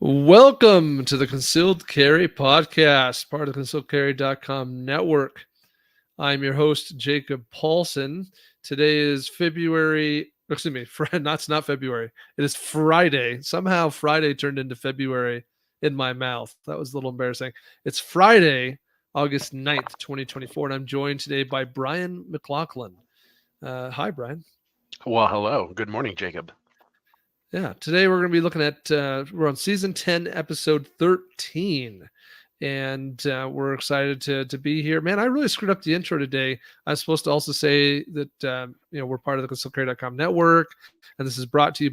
Welcome to the Concealed Carry Podcast, part of the concealedcarry.com network. I'm your host, Jacob Paulson. Today is it's not February. It is Friday. Somehow Friday turned into February in my mouth. That was a little embarrassing. It's Friday, August 9th, 2024, and I'm joined today by Brian McLaughlin. Hi, Brian. Well, hello. Good morning, Jacob. Yeah, today we're going to be looking at, we're on season 10, episode 13. And we're excited to be here. Man, I really screwed up the intro today. I was supposed to also say that we're part of the concealedcarry.com network, and this is brought to you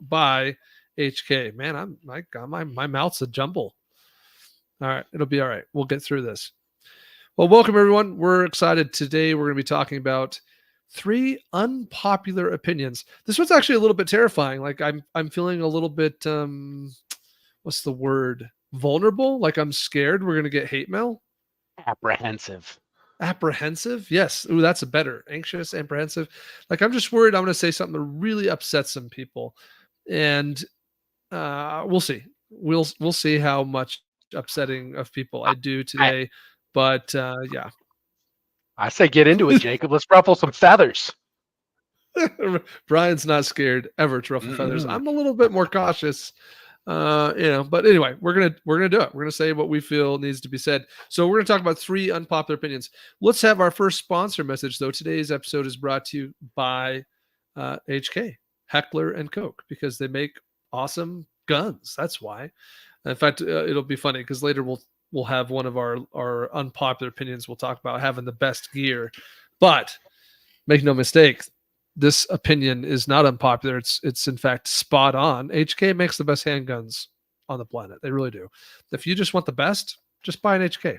by HK. Man, my mouth's a jumble. All right, it'll be all right. We'll get through this. Well, welcome everyone. We're excited today. We're going to be talking about 3 unpopular opinions. This one's actually a little bit terrifying. Like I'm feeling a little bit what's the word? Vulnerable? Like I'm scared we're going to get hate mail? Apprehensive. Apprehensive? Yes. Ooh, that's a better. Anxious, apprehensive. Like I'm just worried I'm going to say something that really upsets some people. And we'll see. We'll see how much upsetting of people I do today. But yeah. I say get into it, Jacob. Let's ruffle some feathers. Brian's not scared ever to ruffle feathers. I'm a little bit more cautious. But anyway, we're gonna do it. We're gonna say what we feel needs to be said. So we're gonna talk about 3 unpopular opinions. Let's have our first sponsor message, though. Today's episode is brought to you by HK, Heckler and Koch, because they make awesome guns. That's why. In fact, it'll be funny because later we'll have one of our unpopular opinions. We'll talk about having the best gear, but make no mistake, this opinion is not unpopular. It's in fact spot on. HK makes the best handguns on the planet. They really do. If you just want the best, just buy an HK.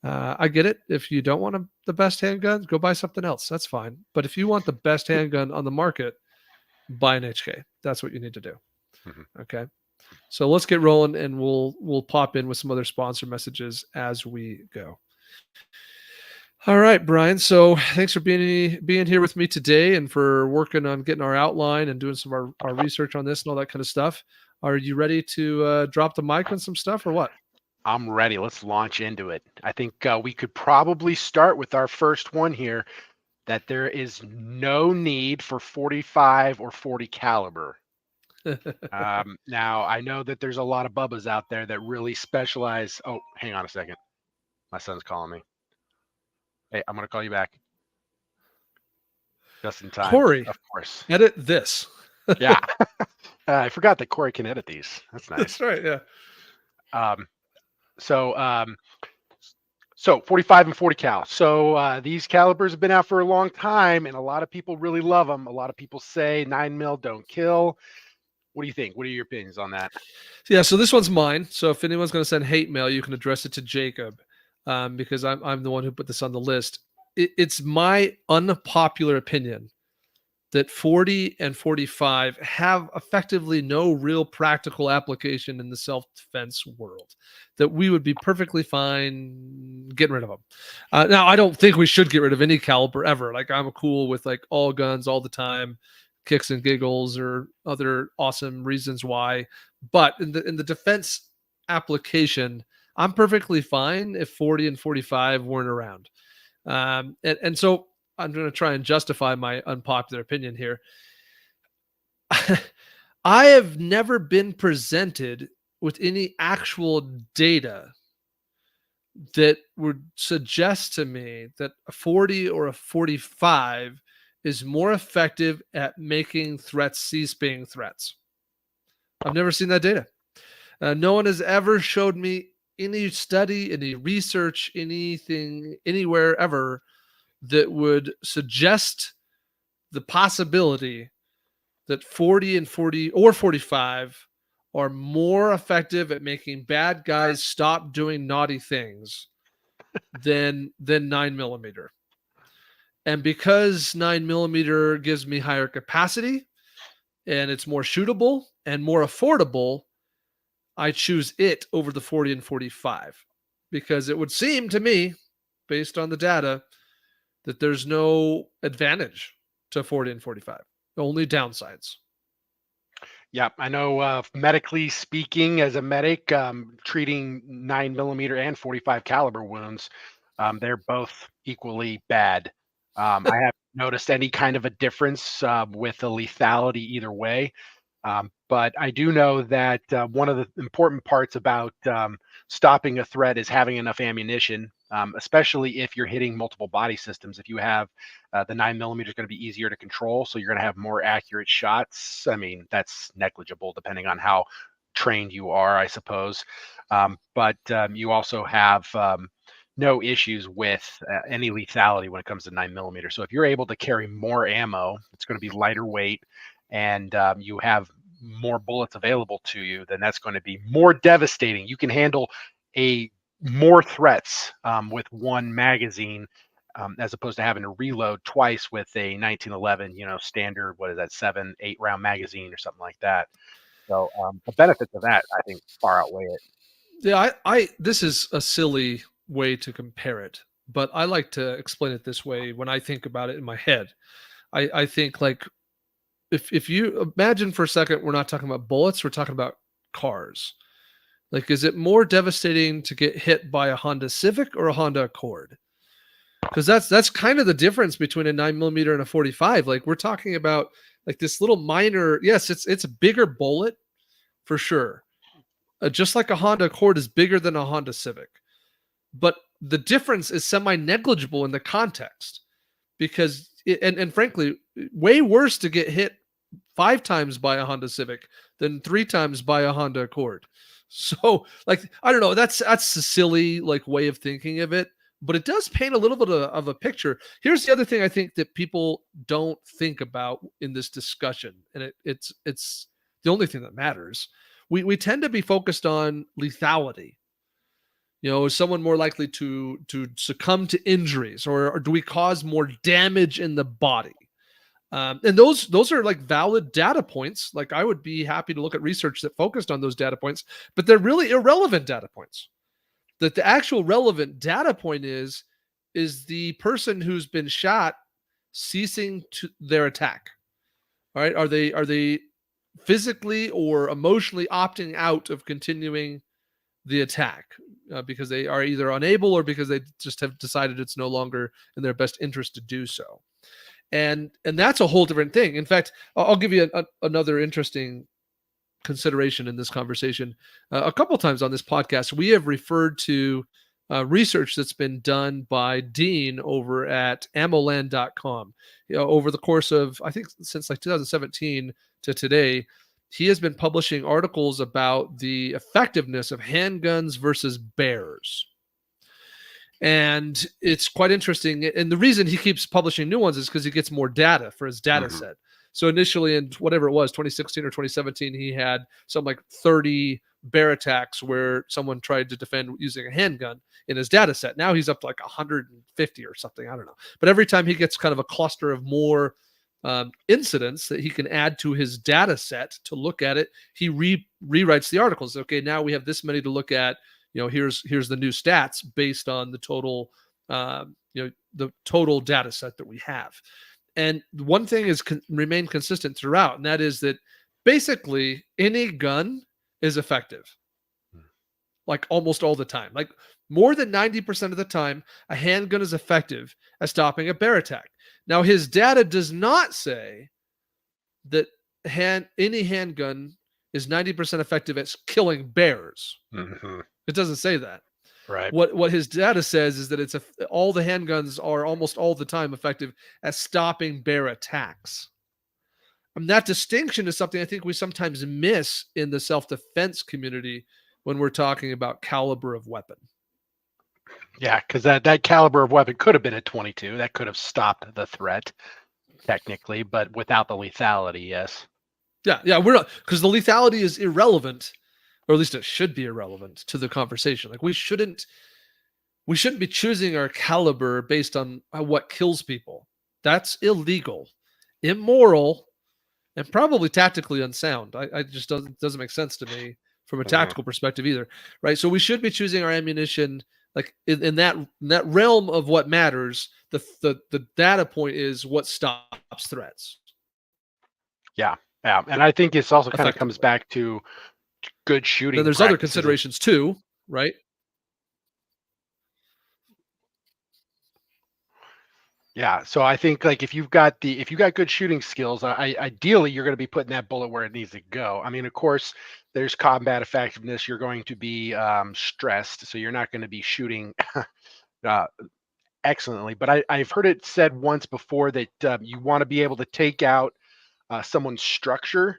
I get it. If you don't want the best handgun, go buy something else. That's fine. But if you want the best handgun on the market, buy an HK. That's what you need to do. Okay. So let's get rolling, and we'll pop in with some other sponsor messages as we go. All right, Brian. So thanks for being here with me today and for working on getting our outline and doing some of our research on this and all that kind of stuff. Are you ready to drop the mic on some stuff or what? I'm ready. Let's launch into it. I think we could probably start with our first one here, that there is no need for 45 or 40 caliber. Now, I know that there's a lot of bubbas out there that really specialize. Oh, hang on a second. My son's calling me. Hey, I'm going to call you back. Just in time. Corey, of course. Edit this. Yeah. I forgot that Corey can edit these. That's nice. That's right, yeah. So 45 and 40 cal. So these calibers have been out for a long time, and a lot of people really love them. A lot of people say 9mm don't kill. What do you think? What are your opinions on that? Yeah, so this one's mine. So if anyone's going to send hate mail, you can address it to Jacob, because I'm the one who put this on the list. It's my unpopular opinion that 40 and 45 have effectively no real practical application in the self-defense world, that we would be perfectly fine getting rid of them. Now, I don't think we should get rid of any caliber ever. Like, I'm cool with like all guns all the time, kicks and giggles or other awesome reasons why. But in the defense application, I'm perfectly fine if 40 and 45 weren't around. And so I'm going to try and justify my unpopular opinion here. I have never been presented with any actual data that would suggest to me that a 40 or a 45 is more effective at making threats cease being threats. I've never seen that data. No one has ever showed me any study, any research, anything, anywhere ever that would suggest the possibility that 40 and 40 or 45 are more effective at making bad guys stop doing naughty things than 9mm. And because 9mm gives me higher capacity and it's more shootable and more affordable, I choose it over the 40 and 45, because it would seem to me, based on the data, that there's no advantage to 40 and 45, only downsides. Yeah, I know, medically speaking, as a medic, treating 9 millimeter and 45 caliber wounds, they're both equally bad. I haven't noticed any kind of a difference with the lethality either way. But I do know that one of the important parts about stopping a threat is having enough ammunition, especially if you're hitting multiple body systems. If you have the 9 millimeter is going to be easier to control, so you're going to have more accurate shots. I mean, that's negligible depending on how trained you are, I suppose. But you also have no issues with any lethality when it comes to 9 millimeter. So if you're able to carry more ammo, it's going to be lighter weight, and you have more bullets available to you, then that's going to be more devastating. You can handle a more threats with one magazine, as opposed to having to reload twice with a 1911, standard, what is that, 7, 8 round magazine or something like that. So the benefits of that, I think, far outweigh it. Yeah, I this is a silly way to compare it, but I like to explain it this way when I think about it in my head. I think like if you imagine for a second, we're not talking about bullets, we're talking about cars. Like, is it more devastating to get hit by a Honda Civic or a Honda Accord? Because that's kind of the difference between a 9 millimeter and a 45. Like, we're talking about like this little minor. Yes, it's a bigger bullet for sure. Just like a Honda Accord is bigger than a Honda Civic, but the difference is semi negligible in the context because and frankly, way worse to get hit 5 times by a Honda Civic than 3 times by a Honda Accord. So, like, I don't know, that's a silly like way of thinking of it, but it does paint a little bit of a picture. Here's the other thing I think that people don't think about in this discussion, and it's the only thing that matters. We tend to be focused on lethality. Is someone more likely to succumb to injuries, or do we cause more damage in the body? And those are like valid data points. Like, I would be happy to look at research that focused on those data points, but they're really irrelevant data points. That the actual relevant data point is the person who's been shot ceasing to their attack. All right, are they physically or emotionally opting out of continuing the attack because they are either unable or because they just have decided it's no longer in their best interest to do so? And that's a whole different thing. In fact, I'll give you another interesting consideration in this conversation. A couple times on this podcast, we have referred to research that's been done by Dean over at ammoland.com. Over the course of, I think, since like 2017 to today, he has been publishing articles about the effectiveness of handguns versus bears. And it's quite interesting. And the reason he keeps publishing new ones is because he gets more data for his data set. So initially in whatever it was, 2016 or 2017, he had some like 30 bear attacks where someone tried to defend using a handgun in his data set. Now he's up to like 150 or something. I don't know. But every time he gets kind of a cluster of more incidents that he can add to his data set to look at it, he rewrites the articles. Okay, now we have this many to look at. Here's the new stats based on the total, the total data set that we have. And one thing is remain consistent throughout, and that is that basically any gun is effective, like almost all the time. Like more than 90% of the time, a handgun is effective at stopping a bear attack. Now, his data does not say that any handgun is 90% effective at killing bears. Mm-hmm. It doesn't say that. Right. What his data says is that it's all the handguns are almost all the time effective at stopping bear attacks. And that distinction is something I think we sometimes miss in the self-defense community when we're talking about caliber of weapon. Yeah, because that caliber of weapon could have been a 22. That could have stopped the threat, technically, but without the lethality, yes. Yeah, we're not, because the lethality is irrelevant, or at least it should be irrelevant to the conversation. Like, we shouldn't be choosing our caliber based on what kills people. That's illegal, immoral, and probably tactically unsound. I just doesn't make sense to me from a tactical perspective either, right? So we should be choosing our ammunition like in that realm of what matters. The data point is what stops threats. Yeah, Yeah, and I think it's also kind of comes effectively. back to good Then shooting there's other practices. considerations too, right? Yeah, so I think like if you got good shooting skills, ideally you're going to be putting that bullet where it needs to go. I mean, of course, there's combat effectiveness. You're going to be stressed, so you're not going to be shooting uh, excellently. But I've heard it said once before that you want to be able to take out someone's structure,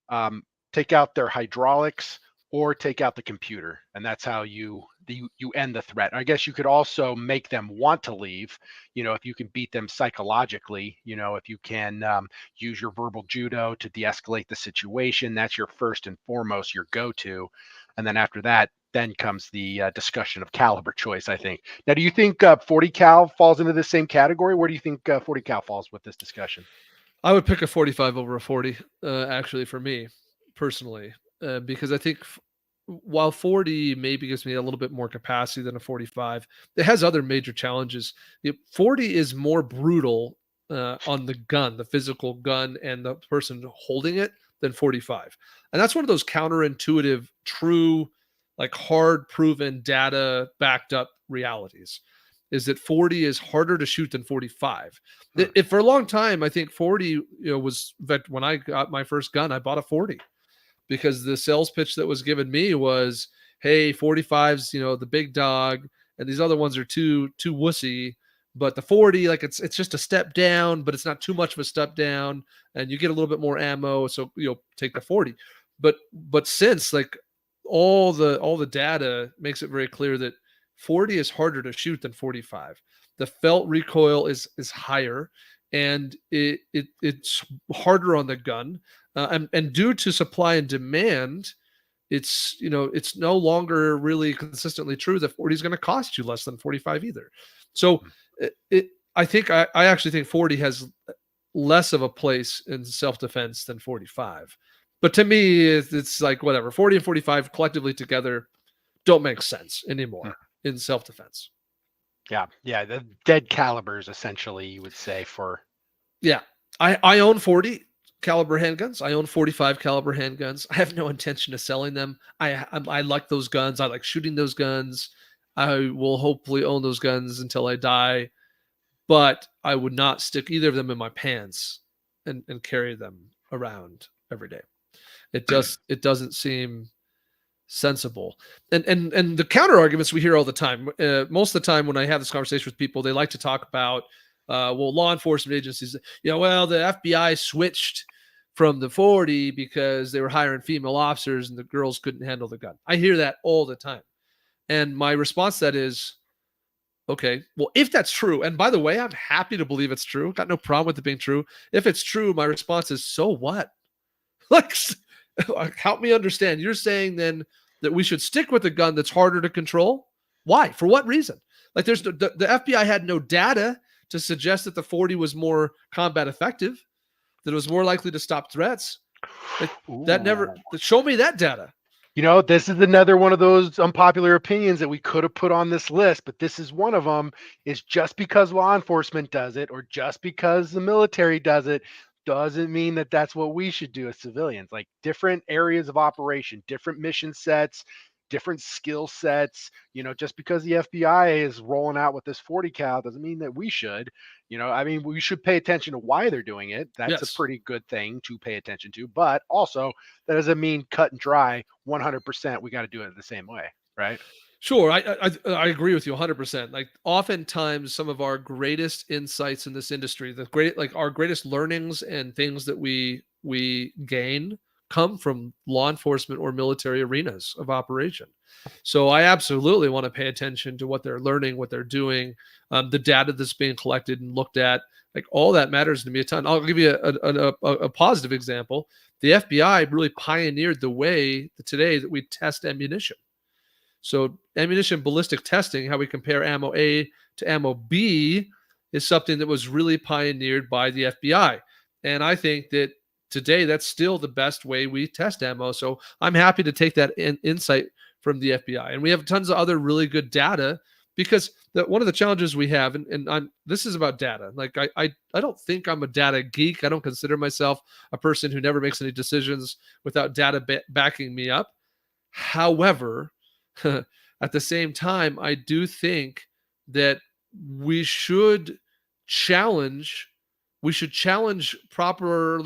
um, take out their hydraulics, or take out the computer, and that's how you end the threat. I guess you could also make them want to leave. You know, if you can beat them psychologically, you know, if you can use your verbal judo to de-escalate the situation, that's your first and foremost your go-to, and then after that. Then comes the discussion of caliber choice, I think. Now, do you think 40 cal falls into the same category? Where do you think 40 cal falls with this discussion? I would pick a 45 over a 40, actually, for me personally, because I think while 40 maybe gives me a little bit more capacity than a 45, it has other major challenges. 40 is more brutal on the gun, the physical gun, and the person holding it than 45. And that's one of those counterintuitive, true, like hard proven data backed up realities is that 40 is harder to shoot than 45. Hmm. If for a long time, I think 40, was that when I got my first gun, I bought a 40 because the sales pitch that was given me was, hey, 45's, the big dog, and these other ones are too wussy. But the 40, like it's just a step down, but it's not too much of a step down, and you get a little bit more ammo. So take the 40. But since like all the data makes it very clear that 40 is harder to shoot than 45. The felt recoil is higher, and it's harder on the gun, and due to supply and demand, it's no longer really consistently true that 40 is going to cost you less than 45 either. So I actually think 40 has less of a place in self-defense than 45. But to me, it's like whatever. 40 and 45 collectively together don't make sense Hmm. anymore in self-defense. Yeah, yeah, the dead calibers essentially, you would say for. Yeah. I own 40 caliber handguns. I own 45 caliber handguns. I have no intention of selling them. I like those guns. I like shooting those guns. I will hopefully own those guns until I die, but I would not stick either of them in my pants and carry them around every day. It doesn't seem sensible. And the counter arguments we hear all the time. Most of the time when I have this conversation with people, they like to talk about well, law enforcement agencies. Well, the FBI switched from the 40 because they were hiring female officers and the girls couldn't handle the gun. I hear that all the time, and my response to that is, okay, well, if that's true, and by the way, I'm happy to believe it's true. Got no problem with it being true. If it's true, my response is, so what? Like, help me understand. You're saying then that we should stick with a gun that's harder to control? Why? For what reason? Like, the FBI had no data to suggest that the 40 was more combat effective, that it was more likely to stop threats. Like, that Ooh. never show me that data. You know, this is another one of those unpopular opinions that we could have put on this list, but this is one of them. Is just because law enforcement does it or just because the military does it doesn't mean that that's what we should do as civilians. Like different areas of operation, different mission sets, different skill sets. You know, just because the FBI is rolling out with this 40 cal doesn't mean that we should. You know, I mean, we should pay attention to why they're doing it. That's a Yes. pretty good thing to pay attention to. But also, that doesn't mean cut and dry 100%. We got to do it the same way, right? Sure, I agree with you 100%. Like oftentimes, some of our greatest insights in this industry, like our greatest learnings and things that we gain, come from law enforcement or military arenas of operation. So I absolutely want to pay attention to what they're learning, what they're doing, the data that's being collected and looked at. Like all that matters to me a ton. I'll give you a positive example. The FBI really pioneered the way today that we test ammunition. So ammunition ballistic testing, how we compare ammo A to ammo B, is something that was really pioneered by the FBI. And I think that today that's still the best way we test ammo. So I'm happy to take that insight from the FBI. And we have tons of other really good data because one of the challenges we have, and this is about data. Like I don't think I'm a data geek. I don't consider myself a person who never makes any decisions without data backing me up. However, at the same time, I do think that we should challenge proper,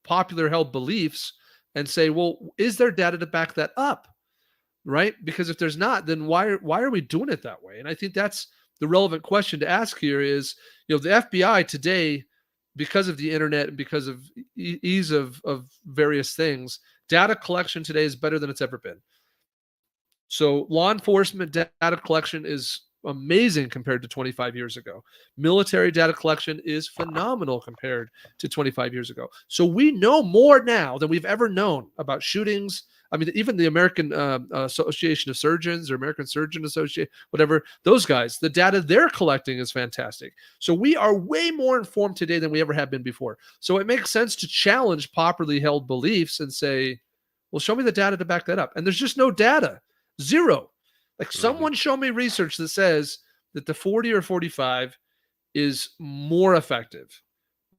popular held beliefs and say, well, is there data to back that up? Right? Because if there's not, then why are we doing it that way? And I think that's the relevant question to ask here is, the FBI today, because of the internet and because of ease of various things, data collection today is better than it's ever been. So law enforcement data collection is amazing compared to 25 years ago. Military data collection is phenomenal compared to 25 years ago. So we know more now than we've ever known about shootings. I mean, even the American Association of Surgeons or American Surgeon Association, whatever, those guys, the data they're collecting is fantastic. So we are way more informed today than we ever have been before. So it makes sense to challenge popularly held beliefs and say, well, show me the data to back that up. And there's just no data. Zero. Like someone show me research that says that the 40 or 45 is more effective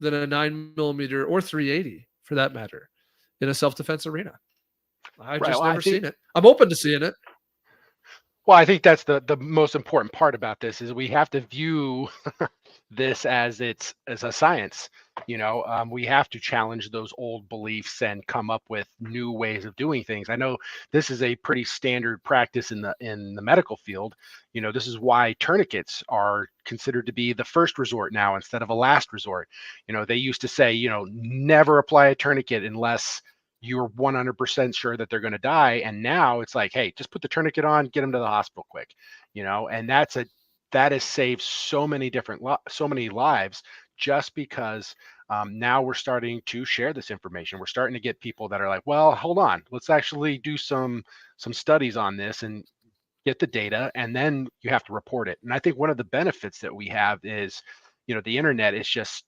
than a 9mm or 380 for that matter in a self-defense arena. I've just never seen it. I'm open to seeing it. Well, I think that's the most important part about this is we have to view this as a science. We have to challenge those old beliefs and come up with new ways of doing things. I know this is a pretty standard practice in the medical field. This is why tourniquets are considered to be the first resort now instead of a last resort. They used to say, never apply a tourniquet unless you're 100% sure that they're going to die. And now it's like, hey, just put the tourniquet on, get them to the hospital quick, and that has saved so many lives just because now we're starting to share this information. We're starting to get people that are like, well, hold on, let's actually do some studies on this and get the data, and then you have to report it. And I think one of the benefits that we have is, the internet is just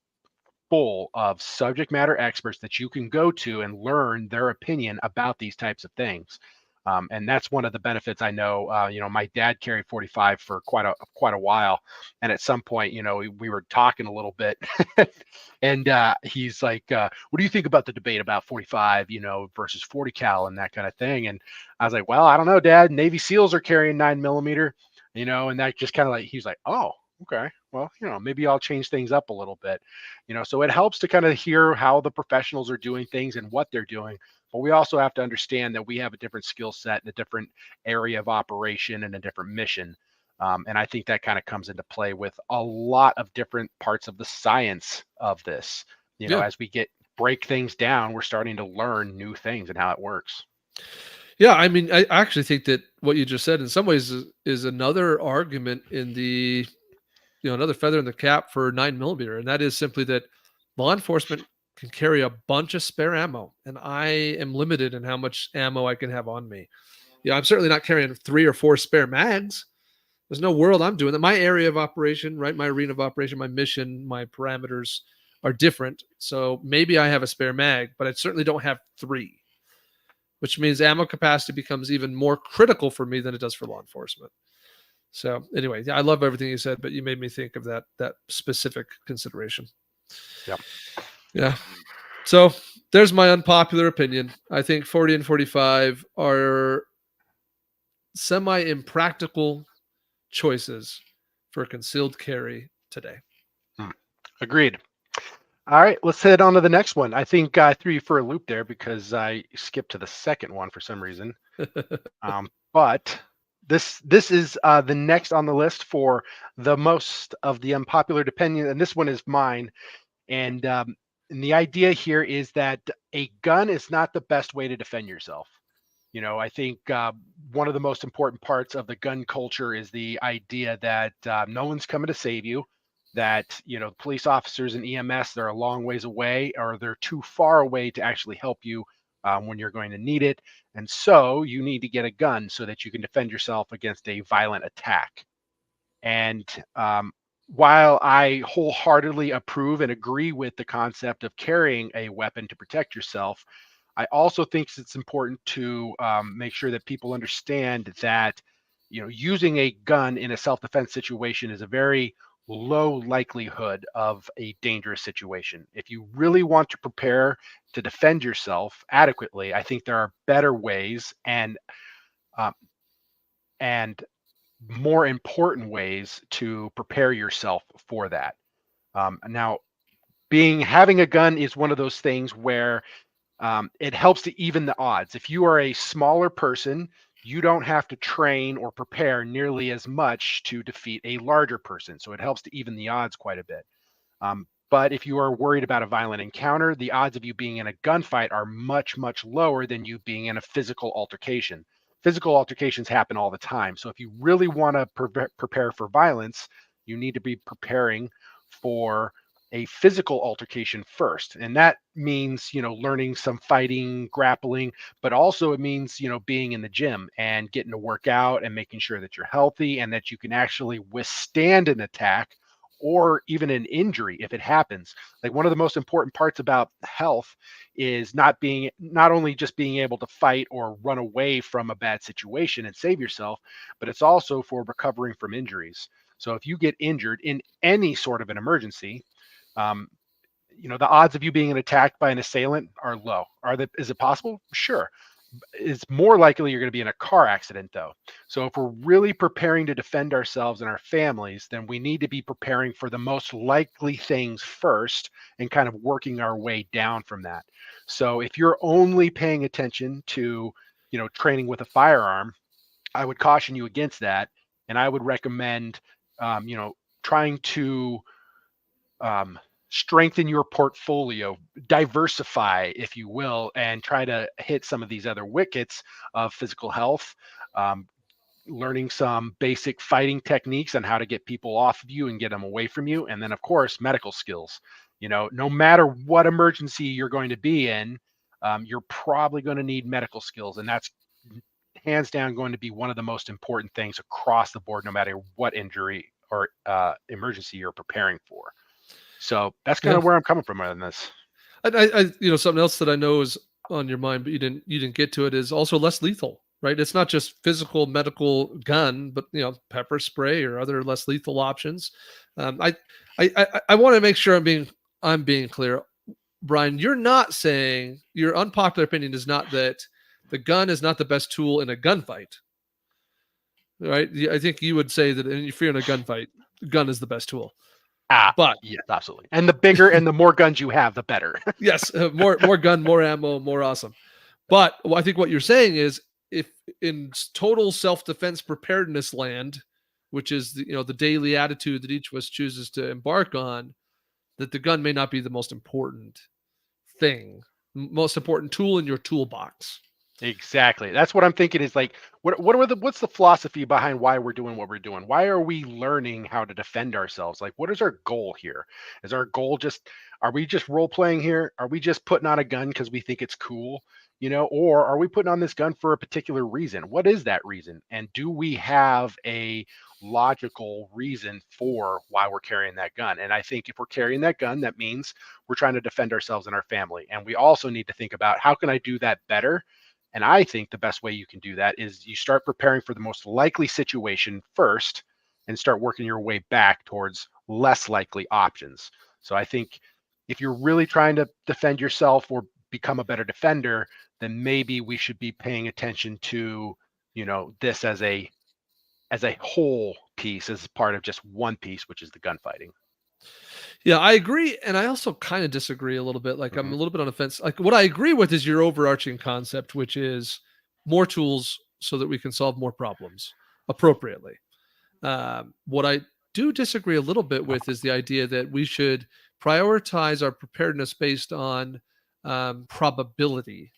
full of subject matter experts that you can go to and learn their opinion about these types of things. And that's one of the benefits. I know, my dad carried 45 for quite a while. And at some point, we were talking a little bit and he's like, what do you think about the debate about 45, versus 40 cal and that kind of thing? And I was like, well, I don't know, Dad. Navy SEALs are carrying 9mm, and that just kind of like, he's like, oh, okay, well, maybe I'll change things up a little bit, so it helps to kind of hear how the professionals are doing things and what they're doing. But we also have to understand that we have a different skill set and a different area of operation and a different mission. And I think that kind of comes into play with a lot of different parts of the science of this. As we break things down, we're starting to learn new things and how it works. Yeah, I mean, I actually think that what you just said in some ways is another argument in the, another feather in the cap for 9mm. And that is simply that law enforcement can carry a bunch of spare ammo, and I am limited in how much ammo I can have on me. I'm certainly not carrying 3 or 4 spare mags. There's no world I'm doing that. My area of operation, right? My arena of operation, my mission, my parameters are different. So maybe I have a spare mag, but I certainly don't have 3, which means ammo capacity becomes even more critical for me than it does for law enforcement. So anyway, I love everything you said, but you made me think of that specific consideration. Yeah. So there's my unpopular opinion. I think 40 and 45 are semi-impractical choices for concealed carry today. Agreed. All right, let's head on to the next one. I think I threw you for a loop there because I skipped to the second one for some reason. But this is the next on the list for the most of the unpopular opinion, and this one is mine. And the idea here is that a gun is not the best way to defend yourself. I think one of the most important parts of the gun culture is the idea that no one's coming to save you, that, police officers and EMS, they're a long ways away, or they're too far away to actually help you when you're going to need it. And so you need to get a gun so that you can defend yourself against a violent attack. And while I wholeheartedly approve and agree with the concept of carrying a weapon to protect yourself, I also think it's important to make sure that people understand that using a gun in a self-defense situation is a very low likelihood of a dangerous situation. If you really want to prepare to defend yourself adequately, I think there are better ways um, and more important ways to prepare yourself for that. Now, having a gun is one of those things where it helps to even the odds. If you are a smaller person, you don't have to train or prepare nearly as much to defeat a larger person. So it helps to even the odds quite a bit. But if you are worried about a violent encounter, the odds of you being in a gunfight are much, much lower than you being in a physical altercation. Physical altercations happen all the time. So if you really want to prepare for violence, you need to be preparing for a physical altercation first. And that means, learning some fighting, grappling, but also it means, being in the gym and getting to work out and making sure that you're healthy and that you can actually withstand an attack or even an injury if it happens. Like, one of the most important parts about health is not only just being able to fight or run away from a bad situation and save yourself, but it's also for recovering from injuries. So if you get injured in any sort of an emergency, the odds of you being attacked by an assailant are low. Is it possible? Sure. It's more likely you're going to be in a car accident, though. So if we're really preparing to defend ourselves and our families, then we need to be preparing for the most likely things first and kind of working our way down from that. So if you're only paying attention to, training with a firearm, I would caution you against that. And I would recommend, trying to strengthen your portfolio, diversify, if you will, and try to hit some of these other wickets of physical health, learning some basic fighting techniques on how to get people off of you and get them away from you. And then, of course, medical skills. No matter what emergency you're going to be in, you're probably going to need medical skills. And that's hands down going to be one of the most important things across the board, no matter what injury or emergency you're preparing for. So that's kind of where I'm coming from on this. Something else that I know is on your mind, but you didn't get to it, is also less lethal, right? It's not just physical medical gun, but pepper spray or other less lethal options. I want to make sure I'm being clear, Brian. You're not saying, your unpopular opinion is not that the gun is not the best tool in a gunfight, right? I think you would say that if you're in a gunfight, gun is the best tool. But yes, absolutely. And the bigger and the more guns you have, the better. Yes, more gun, more ammo, more awesome. But I think what you're saying is, if in total self-defense preparedness land, which is the daily attitude that each of us chooses to embark on, that the gun may not be the most important tool in your toolbox. Exactly. That's what I'm thinking, is like, what's the philosophy behind why we're doing what we're doing? Why are we learning how to defend ourselves? Like, what is our goal here? Is our goal are we just role playing here? Are we just putting on a gun because we think it's cool? Or are we putting on this gun for a particular reason? What is that reason? And do we have a logical reason for why we're carrying that gun? And I think if we're carrying that gun, that means we're trying to defend ourselves and our family. And we also need to think about, how can I do that better? And I think the best way you can do that is you start preparing for the most likely situation first and start working your way back towards less likely options. So I think if you're really trying to defend yourself or become a better defender, then maybe we should be paying attention to, this as a whole piece, as part of just one piece, which is the gunfighting. Yeah, I agree. And I also kind of disagree a little bit. Like, I'm a little bit on the fence. Like, what I agree with is your overarching concept, which is more tools so that we can solve more problems appropriately. What I do disagree a little bit with is the idea that we should prioritize our preparedness based on probability.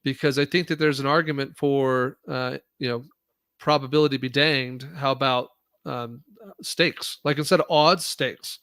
Because I think that there's an argument for, probability be danged. How about stakes? Like, instead of odds, stakes.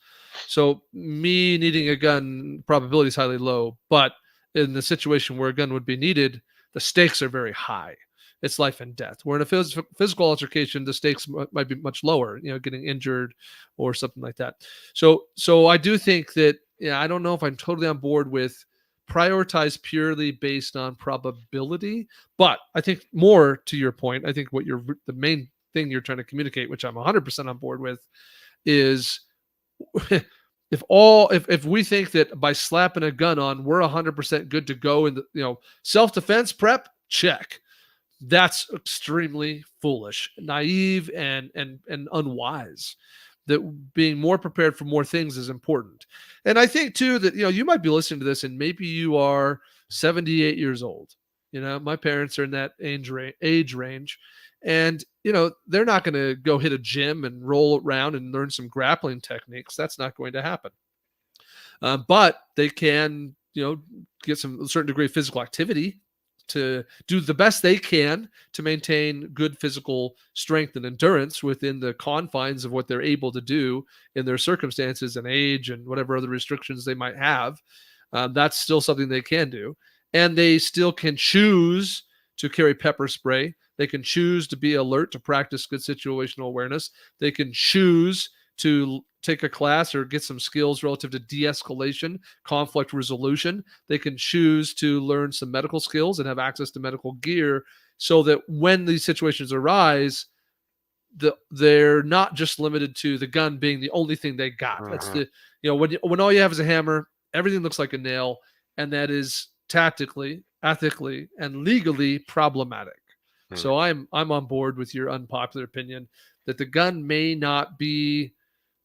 So me needing a gun, probability is highly low, but in the situation where a gun would be needed, the stakes are very high. It's life and death. Where in a physical altercation, the stakes might be much lower, getting injured or something like that. So I do think that, I don't know if I'm totally on board with prioritize purely based on probability. But I think more to your point, I think what the main thing you're trying to communicate, which I'm 100% on board with, is if we think that by slapping a gun on, we're 100% good to go in the self-defense prep, check. That's extremely foolish, naive, and unwise. That being more prepared for more things is important. And I think too that you might be listening to this and maybe you are 78 years old. My parents are in that age range, and they're not going to go hit a gym and roll around and learn some grappling techniques. That's not going to happen. But they can, get a certain degree of physical activity to do the best they can to maintain good physical strength and endurance within the confines of what they're able to do in their circumstances and age and whatever other restrictions they might have. That's still something they can do. And they still can choose to carry pepper spray. They can choose to be alert to practice good situational awareness. They can choose to take a class or get some skills relative to de-escalation, conflict resolution. They can choose to learn some medical skills and have access to medical gear so that when these situations arise, they're not just limited to the gun being the only thing they got. That's when all you have is a hammer, everything looks like a nail, and that is tactically, ethically, and legally problematic. So I'm on board with your unpopular opinion that the gun may not be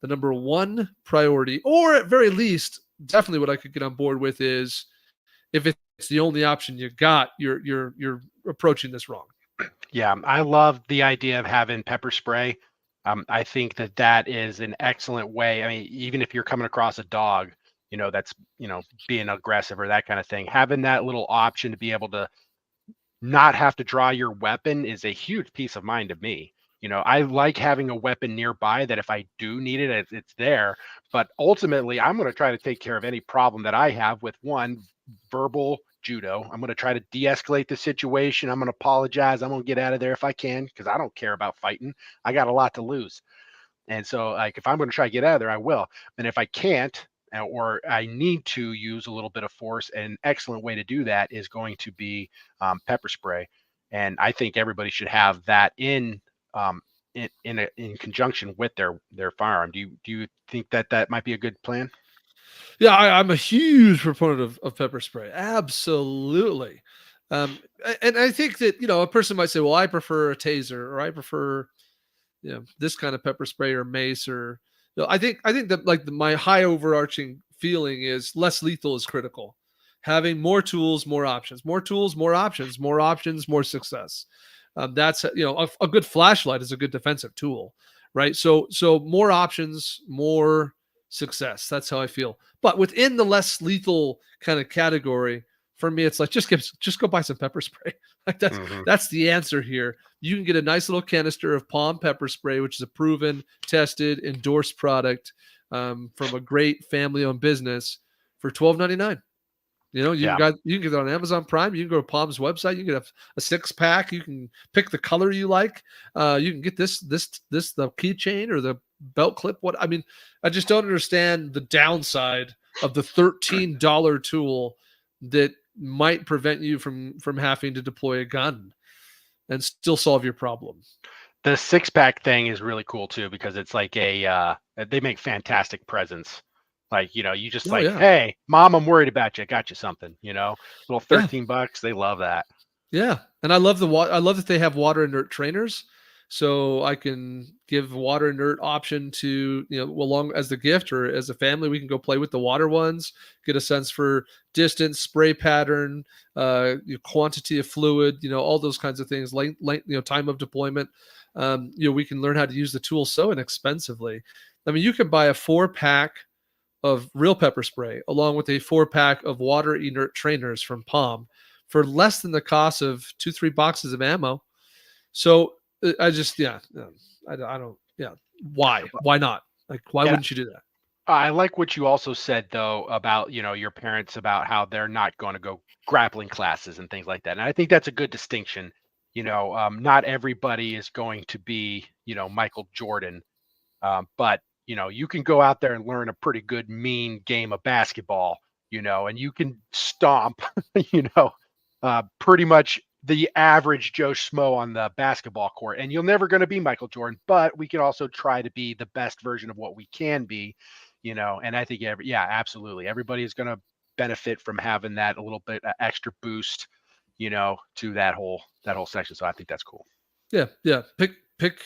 the number one priority, or at very least, definitely what I could get on board with is if it's the only option you got, you're approaching this wrong. Yeah, I love the idea of having pepper spray. I think that is an excellent way. I mean, even if you're coming across a dog, that's being aggressive or that kind of thing, having that little option to be able to not have to draw your weapon is a huge peace of mind to me. I like having a weapon nearby that if I do need it, it's there. But ultimately, I'm going to try to take care of any problem that I have with verbal judo. I'm going to try to de-escalate the situation. I'm going to apologize. I'm going to get out of there if I can, because I don't care about fighting. I got a lot to lose. And so like, if I'm going to try to get out of there, I will. And if I can't, or I need to use a little bit of force, an excellent way to do that is going to be pepper spray. And I think everybody should have that in conjunction with their firearm. Do you think that might be a good plan? Yeah, I'm a huge proponent of pepper spray. Absolutely. And I think that, a person might say, well, I prefer a taser, or I prefer, this kind of pepper spray or mace, or, I think that like my high overarching feeling is less lethal is critical. Having more tools, more options, more tools, more options, more options, more success. That's, a good flashlight is a good defensive tool, right? So more options, more success. That's how I feel. But within the less lethal kind of category, for me, it's like just go buy some pepper spray. Like that's the answer here. You can get a nice little canister of Palm pepper spray, which is a proven, tested, endorsed product from a great family-owned business for $12.99. You can get it on Amazon Prime. You can go to Palm's website. You can get a 6-pack. You can pick the color you like. You can get the keychain or the belt clip. I just don't understand the downside of the $13 tool that might prevent you from having to deploy a gun and still solve your problem. The 6-pack thing is really cool too, because it's like they make fantastic presents. Like, you just hey, mom, I'm worried about you. I got you something, little $13. They love that. Yeah. And I love I love that they have water inert trainers. So I can give water inert option to, along as the gift or as a family, we can go play with the water ones, get a sense for distance, spray pattern, quantity of fluid, all those kinds of things, length, time of deployment. We can learn how to use the tool so inexpensively. I mean, you can buy a 4-pack of real pepper spray along with a 4-pack of water inert trainers from Palm for less than the cost of 2-3 boxes of ammo. So I just, I don't, why not? Like, why wouldn't you do that? I like what you also said though about, your parents, about how they're not going to go grappling classes and things like that. And I think that's a good distinction. Not everybody is going to be, Michael Jordan, but you can go out there and learn a pretty good mean game of basketball and you can stomp, pretty much the average Joe Schmo on the basketball court. And you're never going to be Michael Jordan, but we can also try to be the best version of what we can be, and I think absolutely. Everybody is going to benefit from having that a little bit extra boost, to that whole section. So I think that's cool. Yeah. Pick,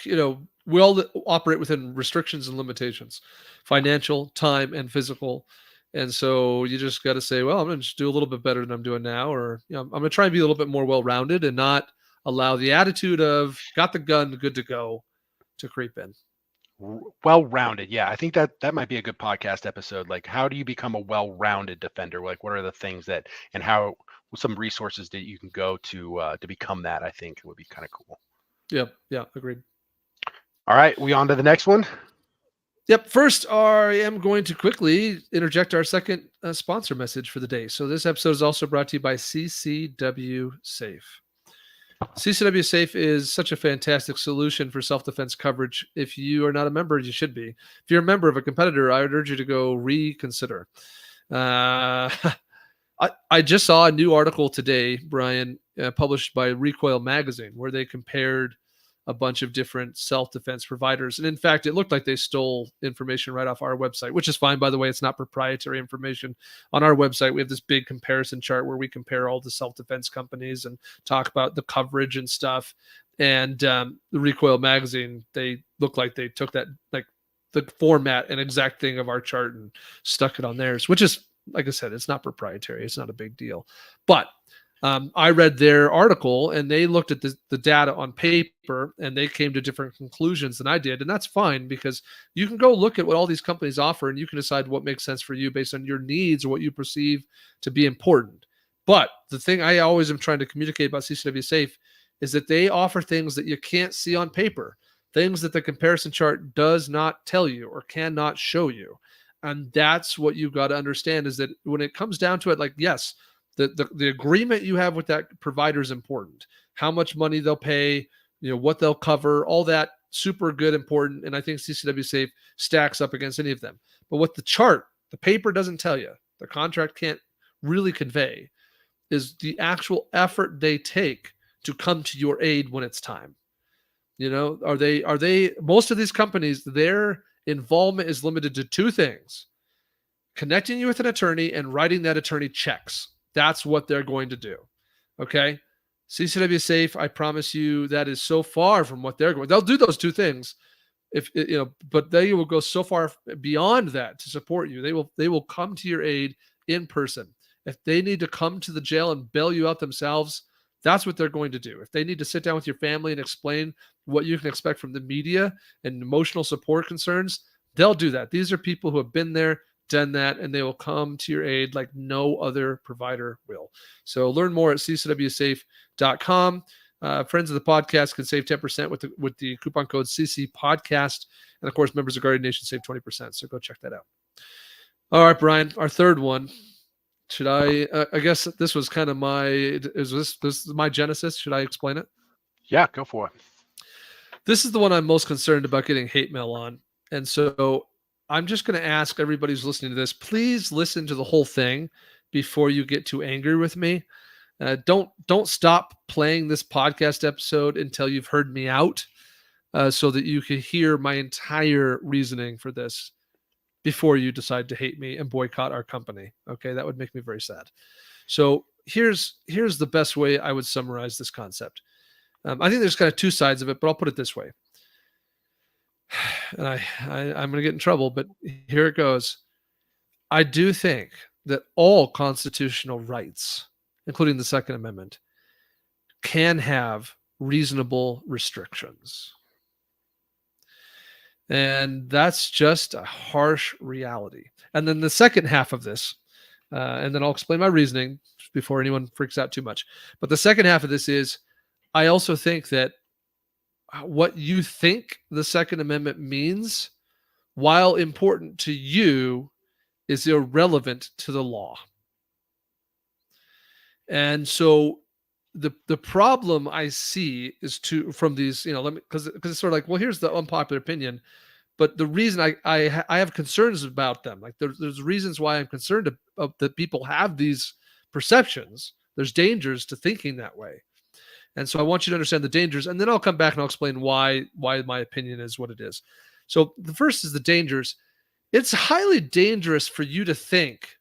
we all operate within restrictions and limitations, financial, time, and physical. And so you just got to say, well, I'm going to just do a little bit better than I'm doing now, or I'm going to try and be a little bit more well-rounded and not allow the attitude of got the gun, good to go, to creep in. Well-rounded. Yeah. I think that might be a good podcast episode. Like, how do you become a well-rounded defender? Like, what are the things and how some resources that you can go to become that, I think would be kind of cool. Yeah. Agreed. All right. We on to the next one? Yep. First, I am going to quickly interject our second sponsor message for the day. So this episode is also brought to you by CCW Safe. CCW Safe is such a fantastic solution for self-defense coverage. If you are not a member, you should be. If you're a member of a competitor, I would urge you to go reconsider. I just saw a new article today, Brian, published by Recoil Magazine, where they compared a bunch of different self-defense providers. And in fact, it looked like they stole information right off our website, which is fine, by the way. It's not proprietary information. On our website, we have this big comparison chart where we compare all the self-defense companies and talk about the coverage and stuff. And the Recoil Magazine, they look like they took that, like the format and exact thing of our chart and stuck it on theirs, which is, like I said, it's not proprietary. It's not a big deal. But I read their article and they looked at the data on paper and they came to different conclusions than I did. And that's fine, because you can go look at what all these companies offer and you can decide what makes sense for you based on your needs or what you perceive to be important. But the thing I always am trying to communicate about CCW Safe is that they offer things that you can't see on paper, things that the comparison chart does not tell you or cannot show you. And that's what you've got to understand, is that when it comes down to it, like, yes, the agreement you have with that provider is important. How much money they'll pay, what they'll cover, all that super good, important. And I think CCW Safe stacks up against any of them. But what the paper doesn't tell you, the contract can't really convey, is the actual effort they take to come to your aid when it's time. Are they most of these companies, their involvement is limited to two things: connecting you with an attorney and writing that attorney checks. That's what they're going to do. Okay. CCW Safe, I promise you, that is so far from what they're going. They'll do those two things, but they will go so far beyond that to support you. They will come to your aid in person. If they need to come to the jail and bail you out themselves, that's what they're going to do. If they need to sit down with your family and explain what you can expect from the media and emotional support concerns, they'll do that. These are people who have been there, done that, and they will come to your aid like no other provider will. So learn more at ccwsafe.com. Friends of the podcast can save 10% with the coupon code CC Podcast. And of course, members of Guardian Nation save 20%. So go check that out. All right, Brian, our third one. Should I guess this was kind of this is my genesis. Should I explain it? Yeah, go for it. This is the one I'm most concerned about getting hate mail on. And so I'm just going to ask everybody who's listening to this, please listen to the whole thing before you get too angry with me. Don't stop playing this podcast episode until you've heard me out, so that you can hear my entire reasoning for this before you decide to hate me and boycott our company. Okay, that would make me very sad. So here's the best way I would summarize this concept. I think there's kind of two sides of it, but I'll put it this way. And I'm going to get in trouble, but here it goes. I do think that all constitutional rights, including the Second Amendment, can have reasonable restrictions. And that's just a harsh reality. And then the second half of this, and then I'll explain my reasoning before anyone freaks out too much. But the second half of this is, I also think that what you think the Second Amendment means, while important to you, is irrelevant to the law. And so the problem I see is from these, because it's sort of like, well, here's the unpopular opinion, But the reason I have concerns about them, like there's reasons why I'm concerned that people have these perceptions. There's dangers to thinking that way. And so I want you to understand the dangers, and then I'll come back and I'll explain why my opinion is what it is. So the first is the dangers. It's highly dangerous for you to think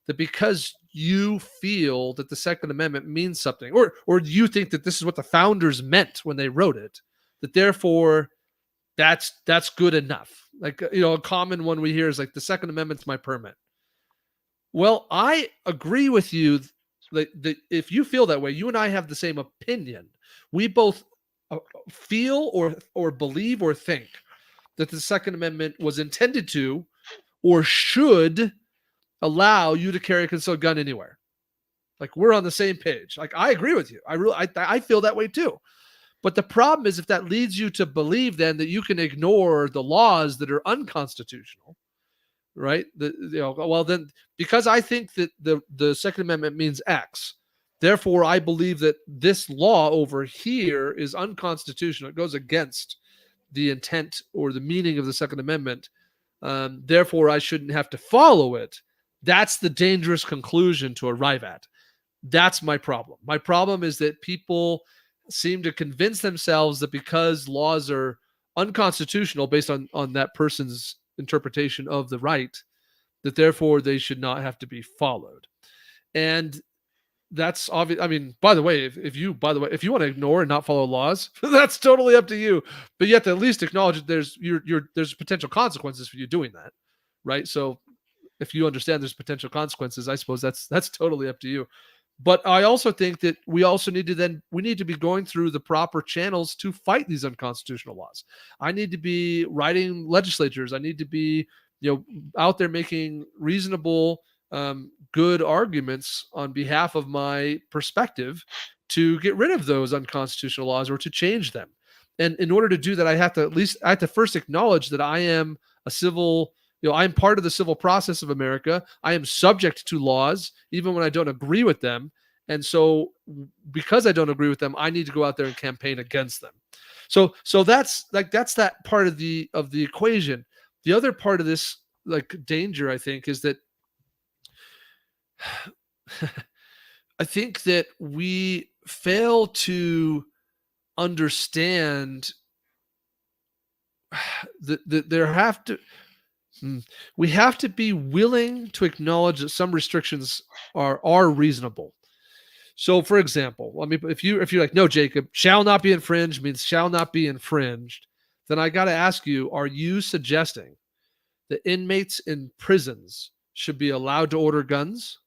that because you feel that the Second Amendment means something, or you think that this is what the founders meant when they wrote it, that therefore that's good enough. Like, a common one we hear is like, the Second Amendment's my permit. Well, I agree with you that if you feel that way, you and I have the same opinion. We both feel or believe or think that the Second Amendment was intended to or should allow you to carry a concealed gun anywhere. Like, we're on the same page. Like, I agree with you. I feel that way too. But the problem is, if that leads you to believe then that you can ignore the laws that are unconstitutional, right? Well, then, because I think that the Second Amendment means X, therefore I believe that this law over here is unconstitutional. It goes against the intent or the meaning of the Second Amendment. Therefore, I shouldn't have to follow it. That's the dangerous conclusion to arrive at. That's my problem. My problem is that people seem to convince themselves that because laws are unconstitutional based on that person's interpretation of the right, that therefore they should not have to be followed. And that's obvious. I mean, by the way, if you want to ignore and not follow laws, that's totally up to you. But you have to at least acknowledge that there's potential consequences for you doing that, right? So if you understand there's potential consequences, I suppose that's totally up to you. But I also think that we need to be going through the proper channels to fight these unconstitutional laws. I need to be writing legislatures. I need to be, out there making reasonable, good arguments on behalf of my perspective to get rid of those unconstitutional laws or to change them. And in order to do that, I have to first acknowledge that I am a civil. I'm part of the civil process of America. I am subject to laws, even when I don't agree with them. And so because I don't agree with them, I need to go out there and campaign against them. So that's that part of the equation. The other part of this, like, danger, I think, is that I think that we fail to understand that we have to be willing to acknowledge that some restrictions are reasonable. So, for example, if you're like, no, Jacob, shall not be infringed means shall not be infringed, then I got to ask you, are you suggesting that inmates in prisons should be allowed to order guns?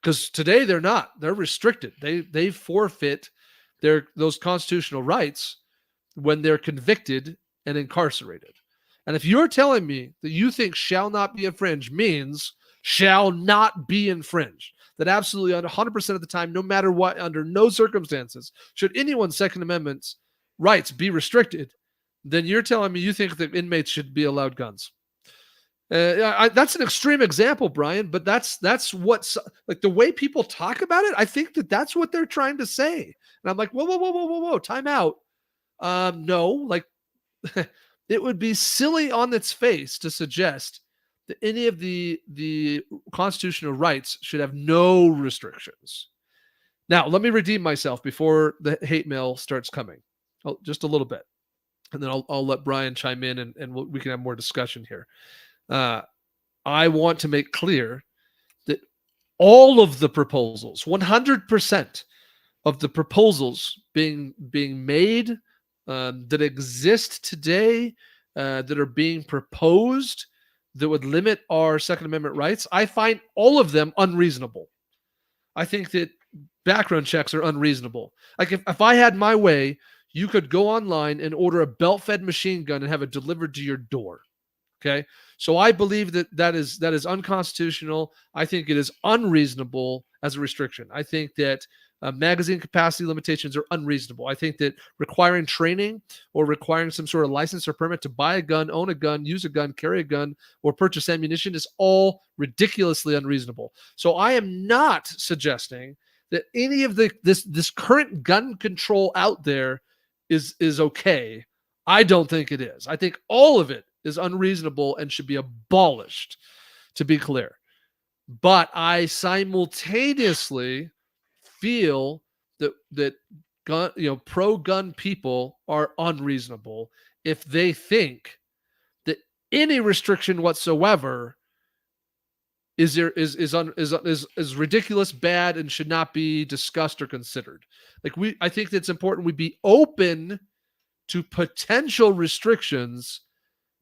Because today they're not. They're restricted. They forfeit those constitutional rights when they're convicted and incarcerated. And if you're telling me that you think shall not be infringed means shall not be infringed, that absolutely 100% of the time, no matter what, under no circumstances, should anyone's Second Amendment's rights be restricted, then you're telling me you think that inmates should be allowed guns. That's an extreme example, Brian, but that's what's like the way people talk about it. I think that's what they're trying to say. And I'm like, whoa, time out. No, like it would be silly on its face to suggest that any of the constitutional rights should have no restrictions. Now, let me redeem myself before the hate mail starts coming. Just a little bit. And then I'll let Brian chime in and we can have more discussion here. I want to make clear that all of the proposals, 100% of the proposals being made that exist today, that are being proposed, that would limit our Second Amendment rights, I find all of them unreasonable. I think that background checks are unreasonable. Like if I had my way, you could go online and order a belt-fed machine gun and have it delivered to your door. Okay, so I believe that is unconstitutional. I think it is unreasonable as a restriction. I think that magazine capacity limitations are unreasonable. I think that requiring training or requiring some sort of license or permit to buy a gun, own a gun, use a gun, carry a gun, or purchase ammunition is all ridiculously unreasonable. So I am not suggesting that any of this current gun control out there is okay. I don't think it is. I think all of it is unreasonable and should be abolished, to be clear. But I simultaneously feel that gun, pro-gun people are unreasonable if they think that any restriction whatsoever is ridiculous, bad, and should not be discussed or considered. I think it's important we be open to potential restrictions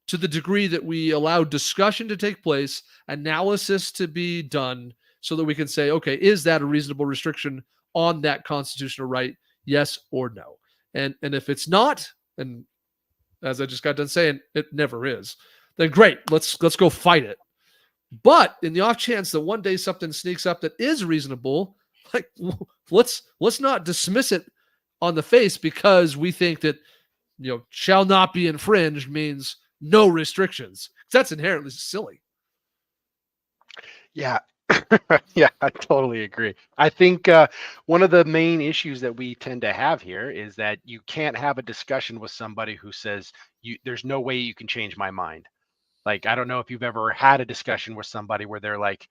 to the degree that we allow discussion to take place, analysis to be done, so that we can say, okay, is that a reasonable restriction on that constitutional right? Yes or no. And if it's not, and as I just got done saying, it never is, then great, let's go fight it. But in the off chance that one day something sneaks up that is reasonable, like let's not dismiss it on the face because we think that shall not be infringed means no restrictions. That's inherently silly. Yeah. Yeah, I totally agree. I think one of the main issues that we tend to have here is that you can't have a discussion with somebody who says there's no way you can change my mind. Like, I don't know if you've ever had a discussion with somebody where they're like,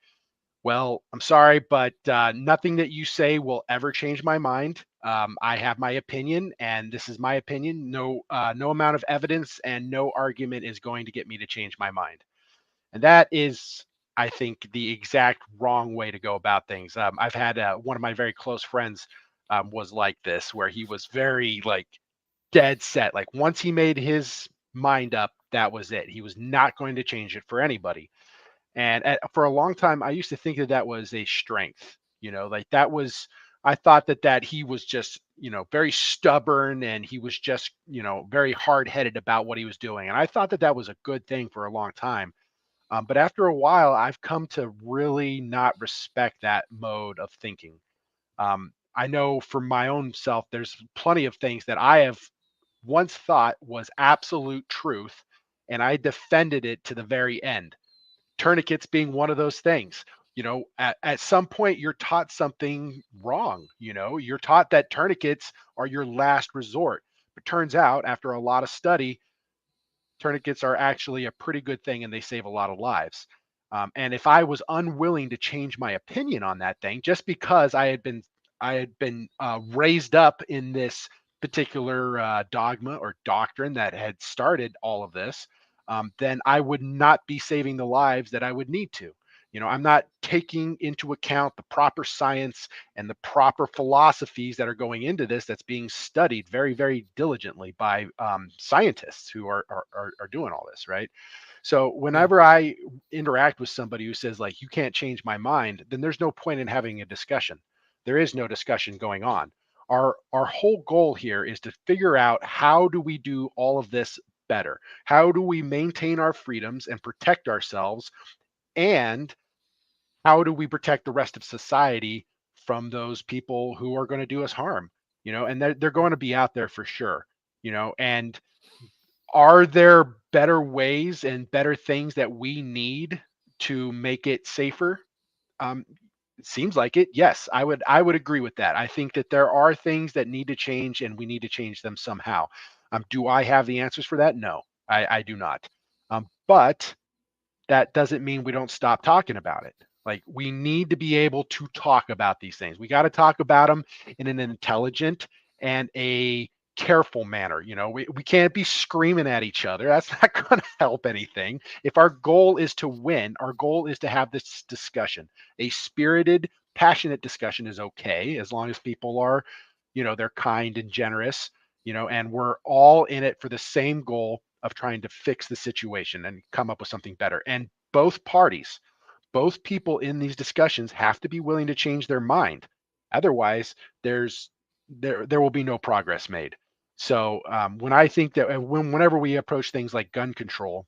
well, I'm sorry, but nothing that you say will ever change my mind. I have my opinion, and this is my opinion. No amount of evidence and no argument is going to get me to change my mind. And that is, I think, the exact wrong way to go about things. I've had one of my very close friends was like this, where he was very like dead set. Like once he made his mind up, that was it. He was not going to change it for anybody. And for a long time, I used to think that that was a strength. Like that was. I thought that he was just very stubborn, and he was just very hard headed about what he was doing. And I thought that that was a good thing for a long time. But after a while, I've come to really not respect that mode of thinking. I know for my own self, there's plenty of things that I have once thought was absolute truth, and I defended it to the very end. Tourniquets being one of those things. At some point, you're taught something wrong. You're taught that tourniquets are your last resort. But turns out, after a lot of study, tourniquets are actually a pretty good thing and they save a lot of lives. And if I was unwilling to change my opinion on that thing, just because I had been raised up in this particular dogma or doctrine that had started all of this, then I would not be saving the lives that I would need to. I'm not taking into account the proper science and the proper philosophies that are going into this, that's being studied very, very diligently by scientists who are doing all this, right? So whenever I interact with somebody who says like you can't change my mind, then there's no point in having a discussion. There is no discussion going on. Our whole goal here is to figure out, how do we do all of this better? How do we maintain our freedoms and protect ourselves? And how do we protect the rest of society from those people who are going to do us harm? And they're going to be out there for sure. And are there better ways and better things that we need to make it safer? um, it seems like it. Yes, I would agree with that. I think that there are things that need to change, and we need to change them somehow. Do I have the answers for that? No, I do not. But that doesn't mean we don't stop talking about it. Like, we need to be able to talk about these things. We got to talk about them in an intelligent and a careful manner. We can't be screaming at each other. That's not going to help anything. If our goal is to win, our goal is to have this discussion. A spirited, passionate discussion is okay, as long as people are, they're kind and generous, and we're all in it for the same goal of trying to fix the situation and come up with something better. And both parties, both people in these discussions have to be willing to change their mind. Otherwise, there will be no progress made. So when I think that whenever we approach things like gun control,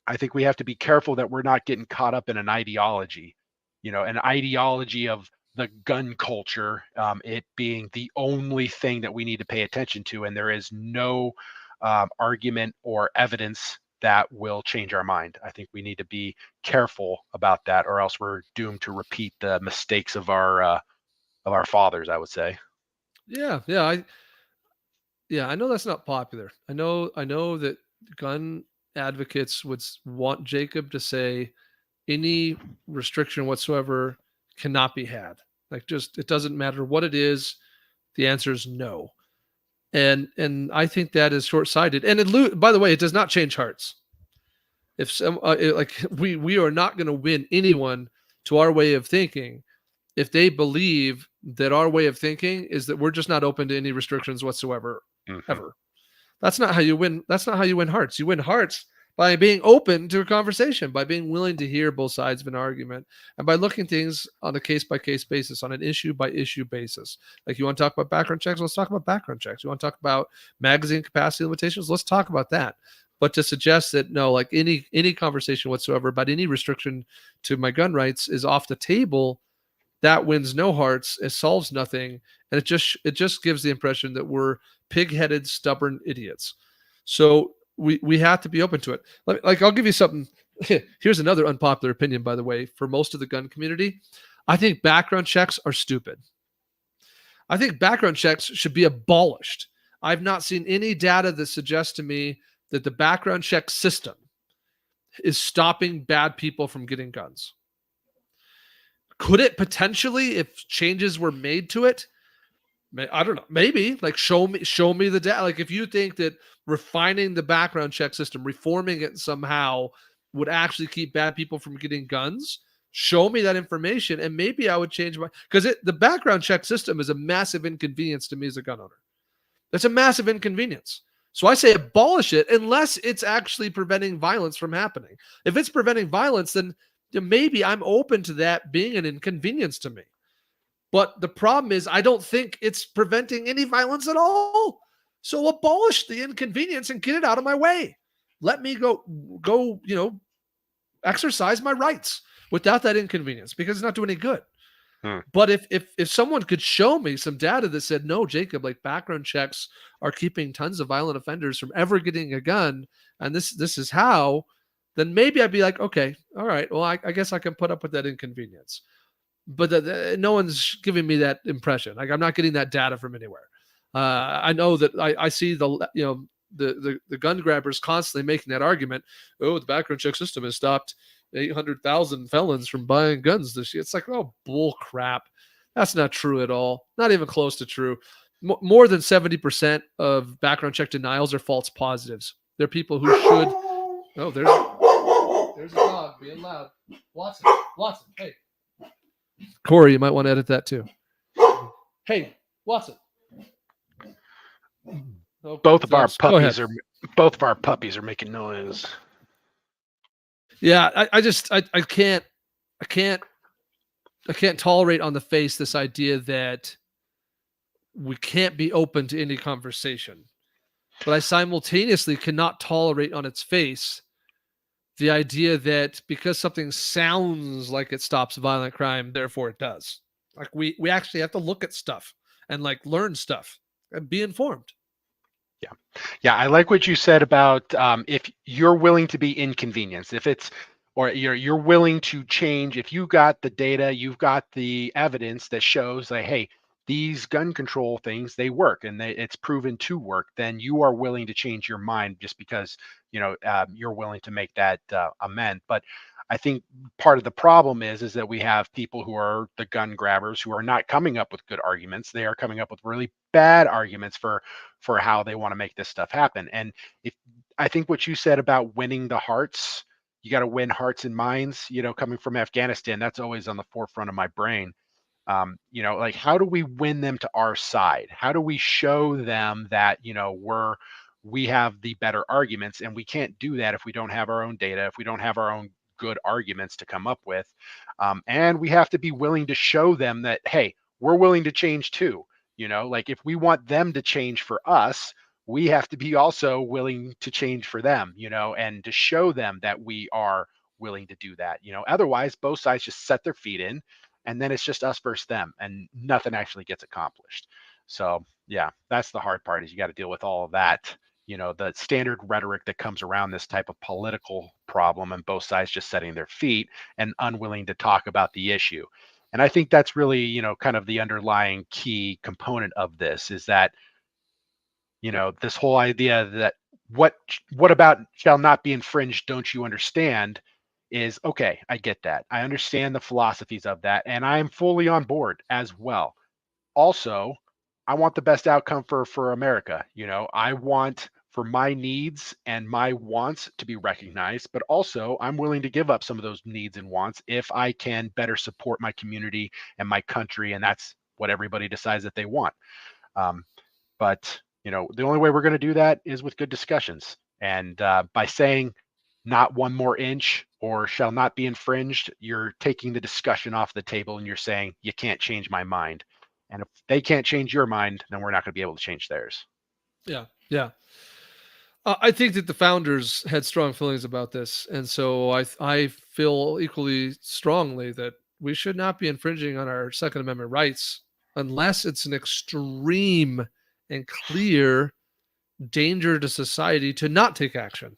I think we have to be careful that we're not getting caught up in an ideology, an ideology of the gun culture, it being the only thing that we need to pay attention to. And there is no argument or evidence that will change our mind. I think we need to be careful about that, or else we're doomed to repeat the mistakes of our fathers, I would say. Yeah. Yeah, I know that's not popular. I know that gun advocates would want Jacob to say any restriction whatsoever cannot be had. Like, just it doesn't matter what it is, the answer is no. And I think that is short-sighted. And by the way, it does not change hearts. If some like we are not going to win anyone to our way of thinking if they believe that our way of thinking is that we're just not open to any restrictions whatsoever, Hmm. ever. That's not how you win. That's not how you win hearts. You win hearts by being open to a conversation, by being willing to hear both sides of an argument, and by looking things on a case by case basis, on an issue by issue basis. Like, you want to talk about background checks? Let's talk about background checks. You want to talk about magazine capacity limitations? Let's talk about that. But to suggest that no, like any conversation whatsoever about any restriction to my gun rights is off the table, that wins no hearts, it solves nothing, and it just gives the impression that we're pig-headed, stubborn idiots. So we have to be open to it. Like, I'll give you something. Here's another unpopular opinion, by the way, for most of the gun community. I think background checks are stupid. I think background checks should be abolished. I've not seen any data that suggests to me that the background check system is stopping bad people from getting guns. Could it potentially, if changes were made to it? I don't know. Maybe, like, show me the data. Like, if you think that refining the background check system, reforming it somehow would actually keep bad people from getting guns, show me that information, and maybe I would change my, because the background check system is a massive inconvenience to me as a gun owner. That's a massive inconvenience. So I say abolish it unless it's actually preventing violence from happening. If it's preventing violence, then maybe I'm open to that being an inconvenience to me. But the problem is, I don't think it's preventing any violence at all. So abolish the inconvenience and get it out of my way. Let me go, exercise my rights without that inconvenience, because it's not doing any good. Hmm. But if someone could show me some data that said, no, Jacob, like, background checks are keeping tons of violent offenders from ever getting a gun, and this is how, then maybe I'd be like, okay, all right, well, I guess I can put up with that inconvenience. But no one's giving me that impression. Like, I'm not getting that data from anywhere. I know that I see the gun grabbers constantly making that argument. Oh, the background check system has stopped 800,000 felons from buying guns this year. It's like, oh, bull crap. That's not true at all. Not even close to true. More than 70% of background check denials are false positives. They're people who should. Oh, there's a dog being loud. Watson, hey. Corey, you might want to edit that too. Hey, Watson. Okay, Both of our go ahead. puppies are making noise. Yeah, I can't tolerate on the face this idea that we can't be open to any conversation. But I simultaneously cannot tolerate on its face the idea that because something sounds like it stops violent crime, therefore it does. Like, we actually have to look at stuff and, like, learn stuff and be informed. Yeah, I like what you said about if you're willing to be inconvenienced, if it's, or you're willing to change, if you got the data, you've got the evidence that shows that, hey, these gun control things, they work, and it's proven to work, then you are willing to change your mind just because you're willing to make that amend. But I think part of the problem is that we have people who are the gun grabbers who are not coming up with good arguments. They are coming up with really bad arguments for how they want to make this stuff happen. And if I think what you said about winning the hearts, you got to win hearts and minds, coming from Afghanistan, that's always on the forefront of my brain. Like, how do we win them to our side? How do we show them that, we have the better arguments? And we can't do that if we don't have our own data, if we don't have our own good arguments to come up with. And we have to be willing to show them that, hey, we're willing to change too. Like, if we want them to change for us, we have to be also willing to change for them, and to show them that we are willing to do that. Otherwise, both sides just set their feet in, and then it's just us versus them, and nothing actually gets accomplished. So yeah, that's the hard part, is you got to deal with all of that, the standard rhetoric that comes around this type of political problem, and both sides just setting their feet and unwilling to talk about the issue. And I think that's really, kind of the underlying key component of this, is that this whole idea that what about shall not be infringed, don't you understand, is okay. I get that. I understand the philosophies of that, and I am fully on board as well. Also, I want the best outcome for America. I want for my needs and my wants to be recognized, but also I'm willing to give up some of those needs and wants if I can better support my community and my country, and that's what everybody decides that they want. Um, but the only way we're going to do that is with good discussions, and by saying not one more inch or shall not be infringed, you're taking the discussion off the table and you're saying you can't change my mind. And if they can't change your mind, then we're not going to be able to change theirs. Yeah. Yeah. I think that the founders had strong feelings about this, and so I feel equally strongly that we should not be infringing on our Second Amendment rights unless it's an extreme and clear danger to society to not take action.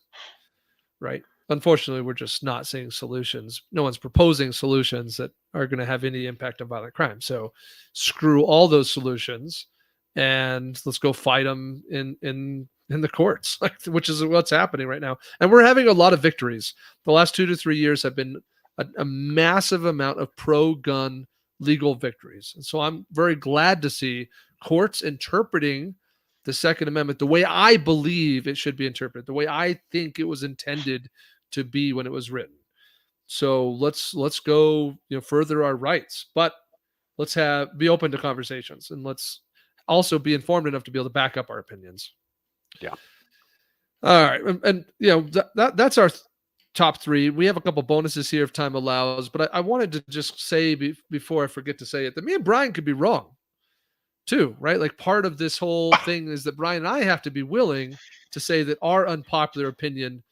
Right? Unfortunately, we're just not seeing solutions. No one's proposing solutions that are going to have any impact on violent crime. So screw all those solutions and let's go fight them in the courts, which is what's happening right now. And we're having a lot of victories. The last 2 to 3 years have been a massive amount of pro-gun legal victories. And so I'm very glad to see courts interpreting the Second Amendment the way I believe it should be interpreted, the way I think it was intended to be when it was written. So let's go, further our rights, but let's be open to conversations, and let's also be informed enough to be able to back up our opinions. Yeah. All right, and that's our top three. We have a couple bonuses here if time allows, but I wanted to just say before I forget to say it that me and Brian could be wrong too, right? Like part of this whole thing is that Brian and I have to be willing to say that our unpopular opinion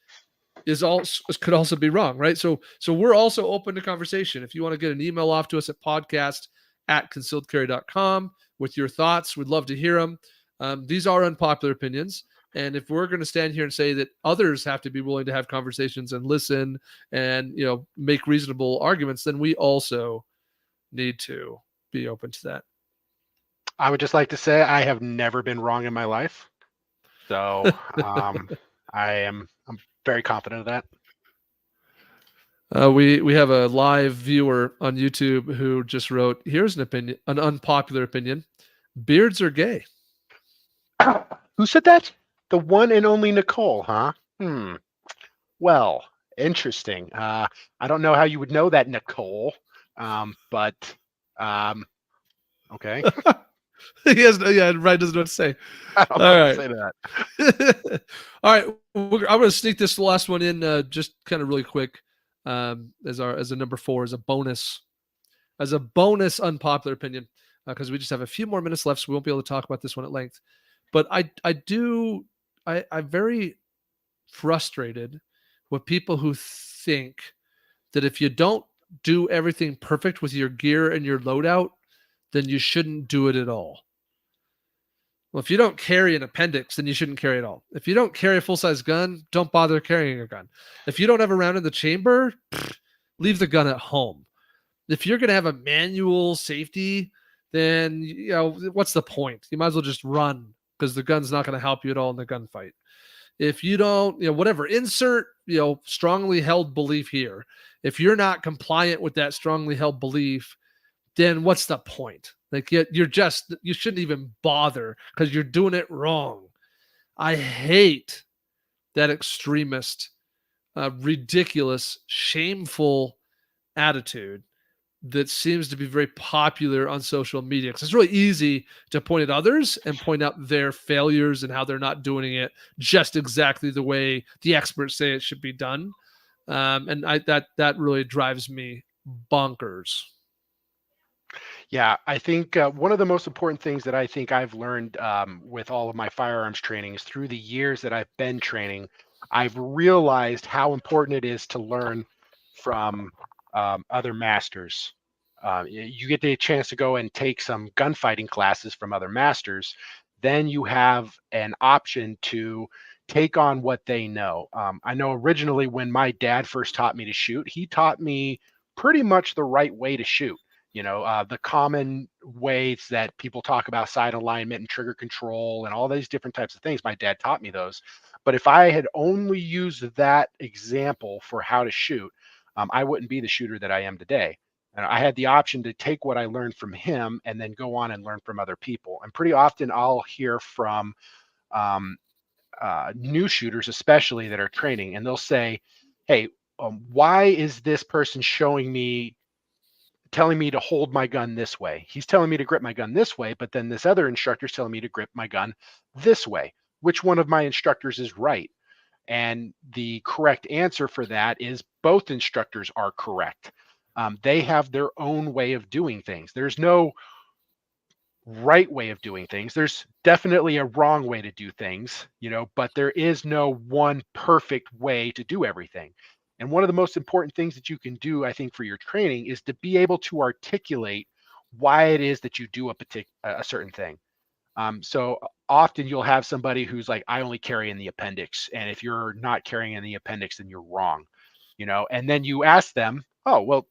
could also be wrong, right? So we're also open to conversation. If you want to get an email off to us at podcast@concealedcarry.com with your thoughts, we'd love to hear them. These are unpopular opinions. And if we're going to stand here and say that others have to be willing to have conversations and listen and, make reasonable arguments, then we also need to be open to that. I would just like to say I have never been wrong in my life. So I'm very confident of that. We have a live viewer on YouTube who just wrote, here's an unpopular opinion. Beards are gay. Who said that? The one and only Nicole, huh? Well, interesting. I don't know how you would know that, Nicole. But okay. Ryan doesn't know what to say. I don't know how to say that. All right, I'm going to sneak this last one in just kind of really quick as a number 4, as a bonus unpopular opinion, because we just have a few more minutes left, so we won't be able to talk about this one at length. But I'm very frustrated with people who think that if you don't do everything perfect with your gear and your loadout, then you shouldn't do it at all. Well, if you don't carry an appendix, then you shouldn't carry it all. If you don't carry a full-size gun, don't bother carrying a gun. If you don't have a round in the chamber, leave the gun at home. If you're going to have a manual safety, then what's the point? You might as well just run, because the gun's not going to help you at all in the gunfight. If you don't, whatever, insert, strongly held belief here. If you're not compliant with that strongly held belief, then what's the point? Like you shouldn't even bother because you're doing it wrong. I hate that extremist, ridiculous, shameful attitude that seems to be very popular on social media. Because it's really easy to point at others and point out their failures and how they're not doing it just exactly the way the experts say it should be done. And that really drives me bonkers. Yeah, I think one of the most important things that I think I've learned with all of my firearms training is through the years that I've been training, I've realized how important it is to learn from other masters. You get the chance to go and take some gunfighting classes from other masters, then you have an option to take on what they know. I know originally when my dad first taught me to shoot, he taught me pretty much the right way to shoot. The common ways that people talk about side alignment and trigger control and all these different types of things. My dad taught me those. But if I had only used that example for how to shoot, I wouldn't be the shooter that I am today. And I had the option to take what I learned from him and then go on and learn from other people. And pretty often I'll hear from um, new shooters, especially that are training, and they'll say, "Hey, why is this person telling me to hold my gun this way? He's telling me to grip my gun this way, but then this other instructor's telling me to grip my gun this way. Which one of my instructors is right?" And the correct answer for that is both instructors are correct. They have their own way of doing things. There's no right way of doing things. There's definitely a wrong way to do things, but there is no one perfect way to do everything. And one of the most important things that you can do, I think, for your training is to be able to articulate why it is that you do a certain thing. So often you'll have somebody who's like, I only carry in the appendix. And if you're not carrying in the appendix, then you're wrong, and then you ask them, oh, well,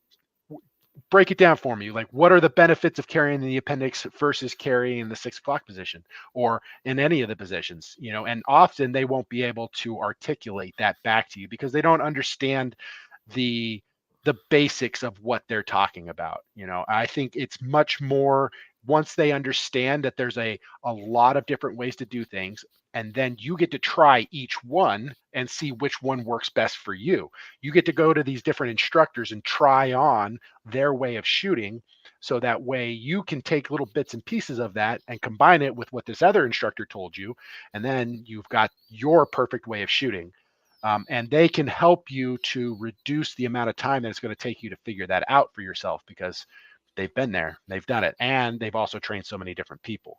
break it down for me. Like, what are the benefits of carrying the appendix versus carrying the 6 o'clock position or in any of the positions, and often they won't be able to articulate that back to you because they don't understand the basics of what they're talking about. I think it's much more once they understand that there's a lot of different ways to do things, and then you get to try each one and see which one works best for you. You get to go to these different instructors and try on their way of shooting, so that way you can take little bits and pieces of that and combine it with what this other instructor told you, and then you've got your perfect way of shooting. And they can help you to reduce the amount of time that it's going to take you to figure that out for yourself, because they've been there, they've done it, and they've also trained so many different people.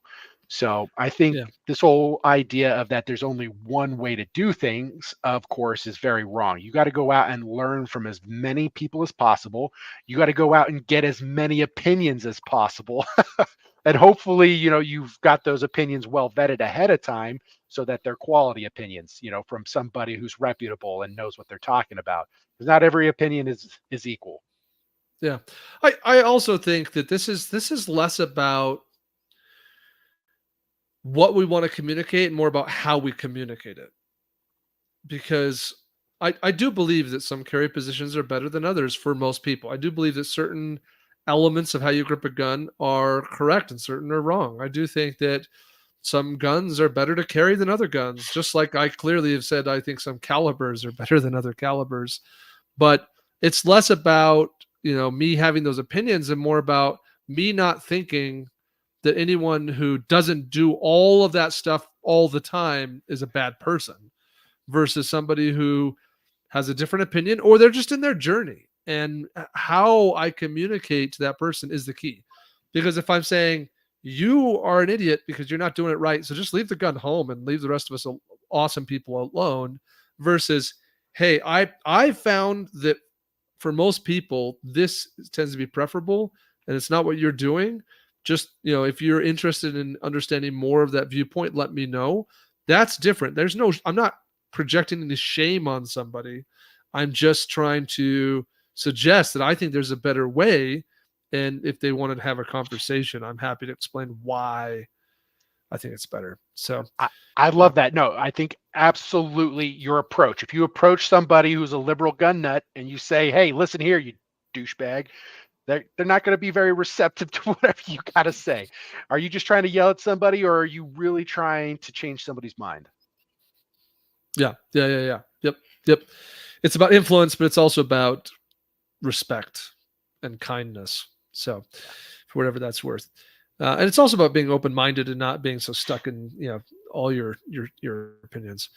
So I think this whole idea of that there's only one way to do things, of course, is very wrong. You got to go out and learn from as many people as possible. You got to go out and get as many opinions as possible. And hopefully, you've got those opinions well vetted ahead of time so that they're quality opinions, from somebody who's reputable and knows what they're talking about. Because not every opinion is equal. Yeah. I also think that this is less about what we want to communicate and more about how we communicate it. Because I do believe that some carry positions are better than others for most people. I do believe that certain elements of how you grip a gun are correct and certain are wrong. I do think that some guns are better to carry than other guns, just like I clearly have said I think some calibers are better than other calibers. But it's less about, me having those opinions and more about me not thinking that anyone who doesn't do all of that stuff all the time is a bad person versus somebody who has a different opinion or they're just in their journey. And how I communicate to that person is the key. Because if I'm saying, you are an idiot because you're not doing it right, so just leave the gun home and leave the rest of us awesome people alone, versus, hey, I found that for most people, this tends to be preferable and it's not what you're doing. Just, if you're interested in understanding more of that viewpoint, let me know. That's different. I'm not projecting any shame on somebody. I'm just trying to suggest that I think there's a better way. And if they wanted to have a conversation, I'm happy to explain why I think it's better. So I love that. No, I think absolutely your approach. If you approach somebody who's a liberal gun nut and you say, hey, listen here, you douchebag, they're not going to be very receptive to whatever you got to say. Are you just trying to yell at somebody, or are you really trying to change somebody's mind? Yeah. Yep. It's about influence, but it's also about respect and kindness. So for whatever that's worth. And it's also about being open-minded and not being so stuck in, all your opinions.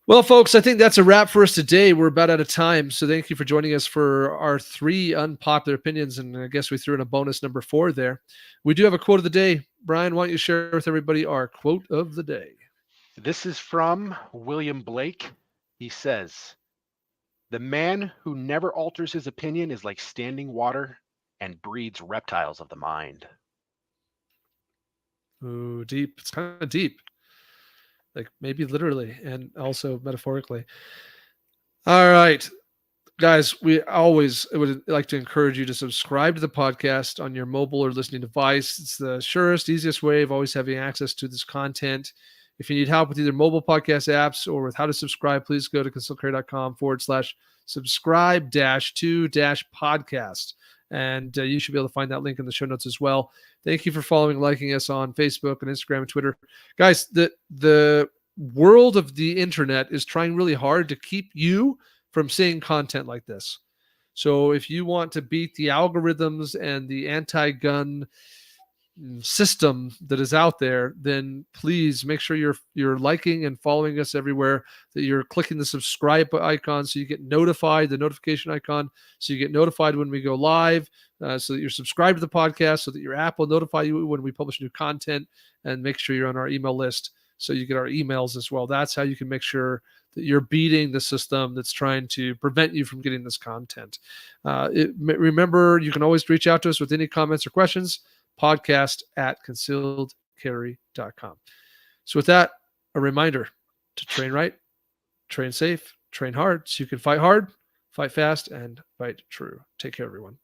Well, folks, I think that's a wrap for us today. We're about out of time. So thank you for joining us for our 3 unpopular opinions. And I guess we threw in a bonus number 4 there. We do have a quote of the day. Brian, why don't you share with everybody our quote of the day? This is from William Blake. He says, "The man who never alters his opinion is like standing water and breeds reptiles of the mind." Ooh, deep. It's kind of deep. Like maybe literally and also metaphorically. All right. Guys, we always would like to encourage you to subscribe to the podcast on your mobile or listening device. It's the surest, easiest way of always having access to this content. If you need help with either mobile podcast apps or with how to subscribe, please go to concealedcarry.com/subscribe to podcast. And you should be able to find that link in the show notes as well. Thank you for following and liking us on Facebook and Instagram and Twitter. Guys, the world of the internet is trying really hard to keep you from seeing content like this. So if you want to beat the algorithms and the anti-gun system that is out there, then please make sure you're liking and following us everywhere, that you're clicking the subscribe icon so you get notified, the notification icon, so you get notified when we go live, so that you're subscribed to the podcast, so that your app will notify you when we publish new content, and make sure you're on our email list so you get our emails as well. That's how you can make sure that you're beating the system that's trying to prevent you from getting this content. Remember, you can always reach out to us with any comments or questions, podcast@concealedcarry.com. So with that, a reminder to train right, train safe, train hard, so you can fight hard, fight fast, and fight true. Take care, everyone.